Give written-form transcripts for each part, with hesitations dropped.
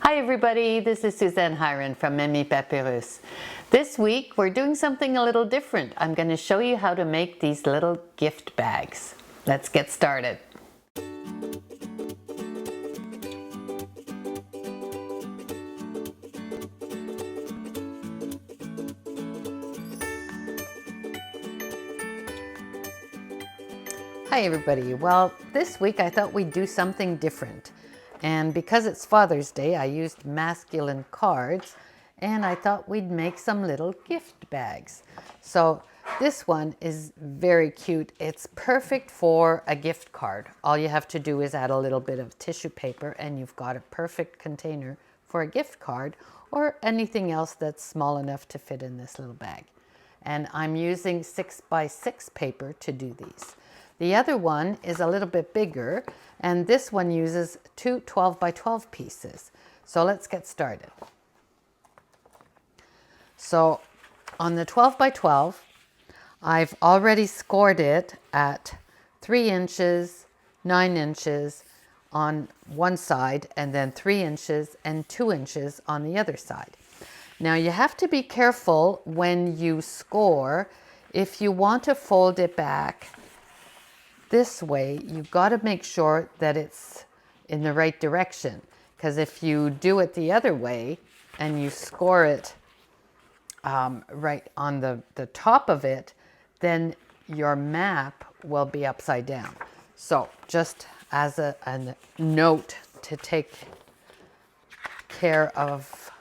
Hi everybody, this is Suzanne Hiron from Mimi Papyrus. This week we're doing something a little different. I'm going to show you how to make these little gift bags. Let's get started. Hi everybody, well this week I thought we'd do something different. And because it's Father's Day, I used masculine cards and I thought we'd make some little gift bags. So this one is very cute. It's perfect for a gift card. All you have to do is add a little bit of tissue paper and you've got a perfect container for a gift card or anything else that's small enough to fit in this little bag. And I'm using 6x6 paper to do these. The other one is a little bit bigger, and this one uses two 12x12 pieces. So let's get started. So on the 12x12, I've already scored it at 3 inches, 9 inches on one side, and then 3 inches and 2 inches on the other side. Now you have to be careful when you score. If you want to fold it back this way, you've got to make sure that it's in the right direction, because if you do it the other way and you score it right on the top of it, then your map will be upside down. So just as a note to take care of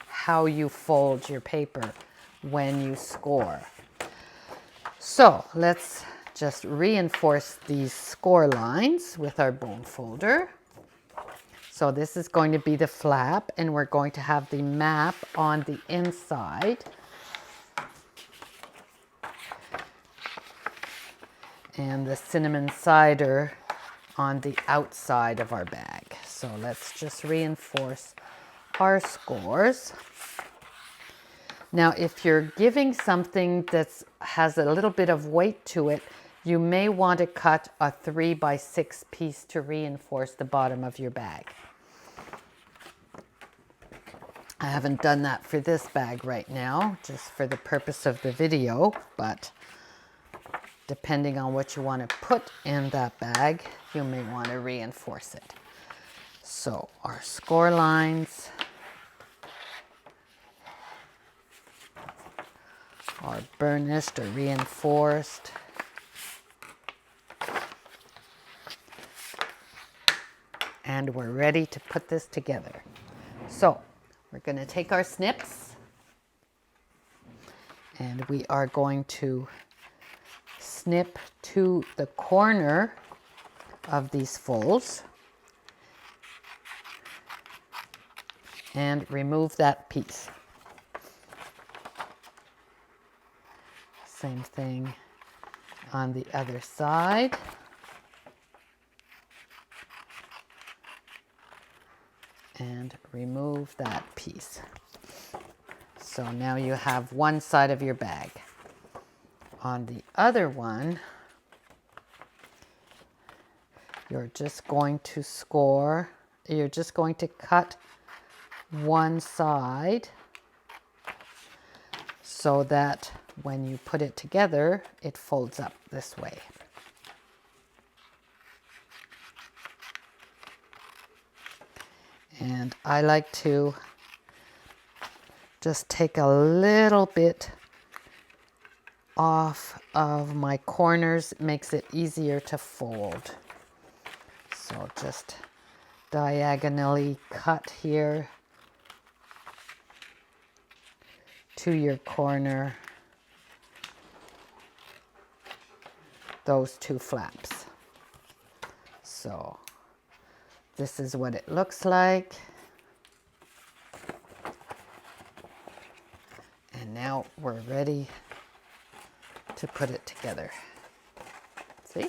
how you fold your paper when you score. So let's just reinforce these score lines with our bone folder. So this is going to be the flap, and we're going to have the map on the inside. And the cinnamon cider on the outside of our bag. So let's just reinforce our scores. Now, if you're giving something that has a little bit of weight to it, you may want to cut a 3x6 piece to reinforce the bottom of your bag. I haven't done that for this bag right now, just for the purpose of the video, but depending on what you want to put in that bag, you may want to reinforce it. So our score lines are burnished or reinforced. And we're ready to put this together. So we're going to take our snips and we are going to snip to the corner of these folds and remove that piece. Same thing on the other side. And remove that piece. So now you have one side of your bag. On the other one, you're just going to score, you're just going to cut one side so that when you put it together, it folds up this way. And I like to just take a little bit off of my corners. It makes it easier to fold. So just diagonally cut here to your corner, those two flaps. So this is what it looks like. And now we're ready to put it together. See?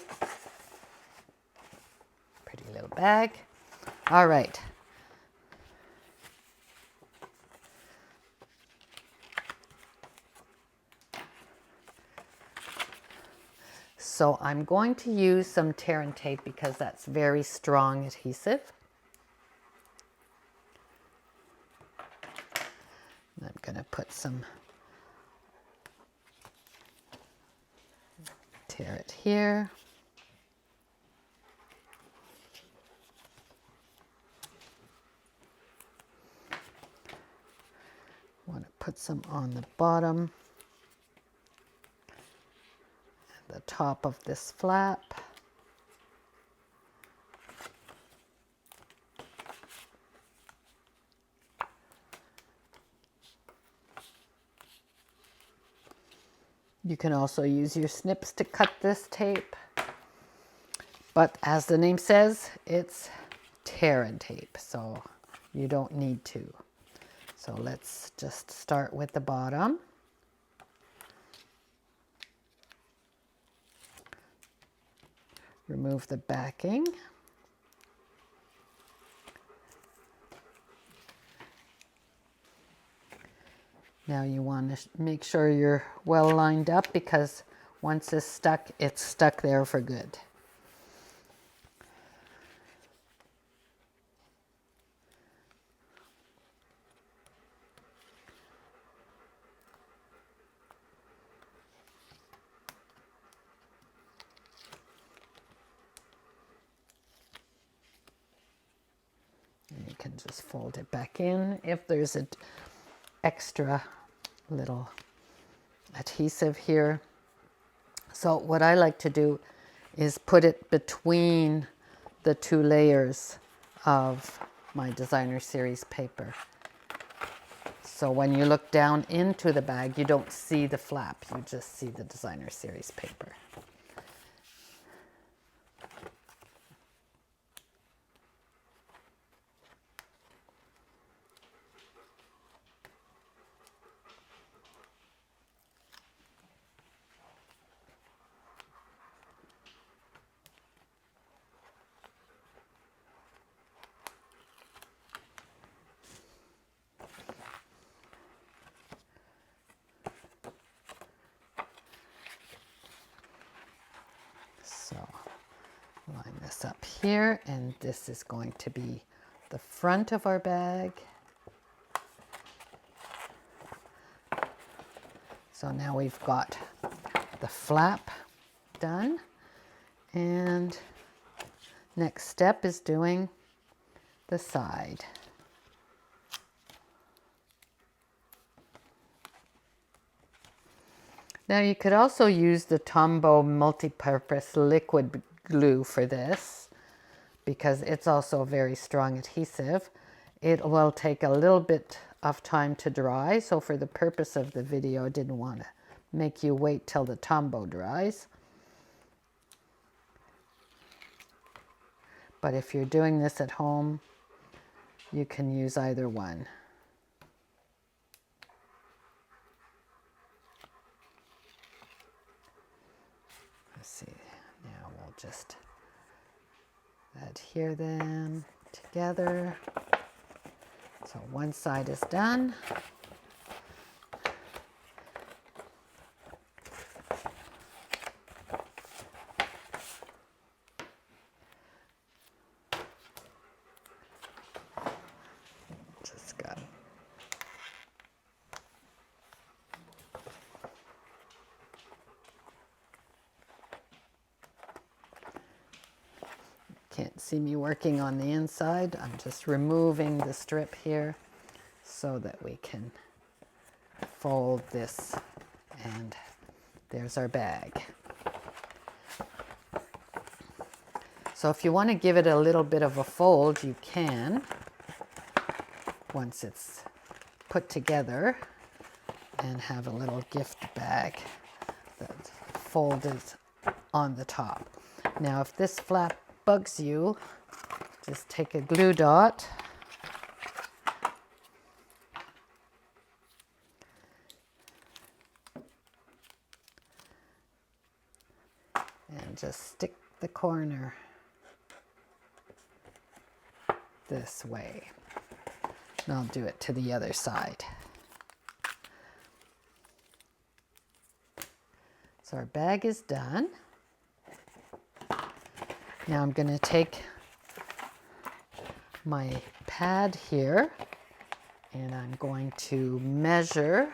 Pretty little bag. All right. So I'm going to use some tear and tape because that's very strong adhesive. put some, tear it here. Want to put some on the bottom and the top of this flap. You can also use your snips to cut this tape, but as the name says, it's tear and tape, so you don't need to. So let's just start with the bottom. Remove the backing. Now you want to make sure you're well lined up, because once it's stuck there for good. And you can just fold it back in if there's an extra little adhesive here. So what I like to do is put it between the two layers of my designer series paper. So when you look down into the bag, you don't see the flap, you just see the designer series paper. So line this up here, and this is going to be the front of our bag. So now we've got the flap done, and next step is doing the side. Now you could also use the Tombow multi-purpose liquid glue for this, because it's also a very strong adhesive. It will take a little bit of time to dry, so for the purpose of the video, I didn't want to make you wait till the Tombow dries. But if you're doing this at home, you can use either one. Let's see, now we'll just adhere them together. So one side is done. Just got Can't see me working on the inside. I'm just removing the strip here so that we can fold this, and there's our bag. So if you want to give it a little bit of a fold, you can, once it's put together, and have a little gift bag that's folded on the top. Now if this flap bugs you, just take a glue dot and just stick the corner this way. And I'll do it to the other side. So our bag is done. Now I'm going to take my pad here And I'm going to measure.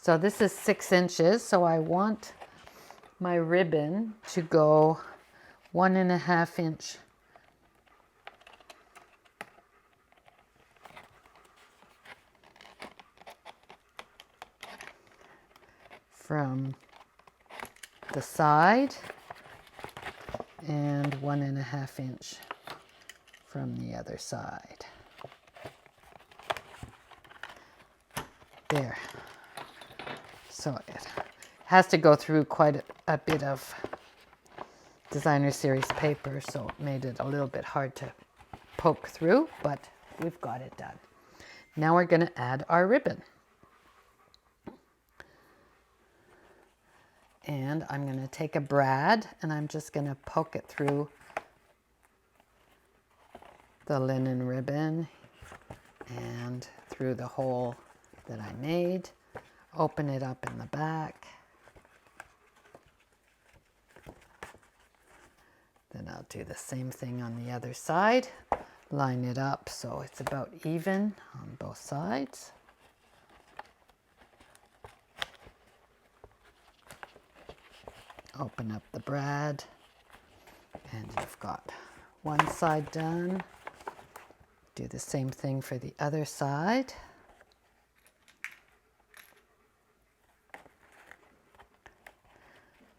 So this is 6 inches, so I want my ribbon to go 1.5 inch from the side and 1.5 inch from the other side. There. So it has to go through quite a bit of designer series paper, so it made it a little bit hard to poke through, but we've got it done. Now we're going to add our ribbon. And I'm going to take a brad and I'm just going to poke it through the linen ribbon and through the hole that I made. Open it up in the back. Then I'll do the same thing on the other side. Line it up so it's about even on both sides. Open up the brad and you've got one side done. Do the same thing for the other side.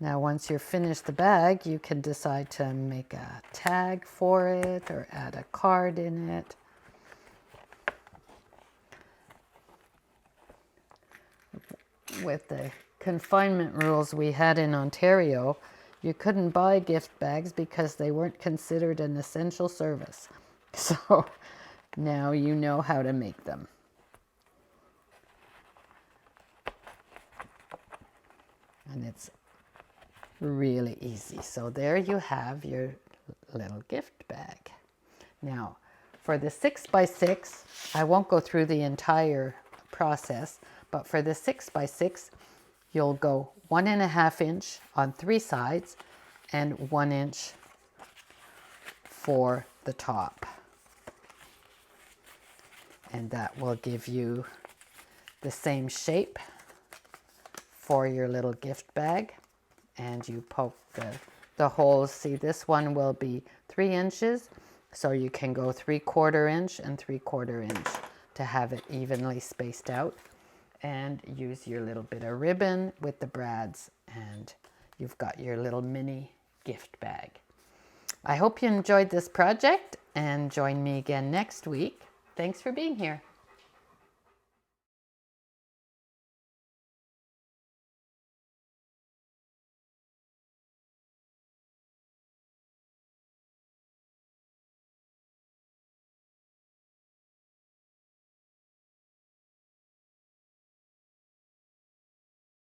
Now once you're finished the bag, you can decide to make a tag for it or add a card in it. With the confinement rules we had in Ontario, you couldn't buy gift bags because they weren't considered an essential service. So now you know how to make them. And it's really easy. So there you have your little gift bag. Now for the 6x6, I won't go through the entire process, but for the 6x6, you'll go 1.5 inch on 3 sides and 1 inch for the top. And that will give you the same shape for your little gift bag. And you poke the holes. See, this one will be 3 inches, so you can go 3/4 inch and 3/4 inch to have it evenly spaced out. And use your little bit of ribbon with the brads, and you've got your little mini gift bag. I hope you enjoyed this project and join me again next week. Thanks for being here.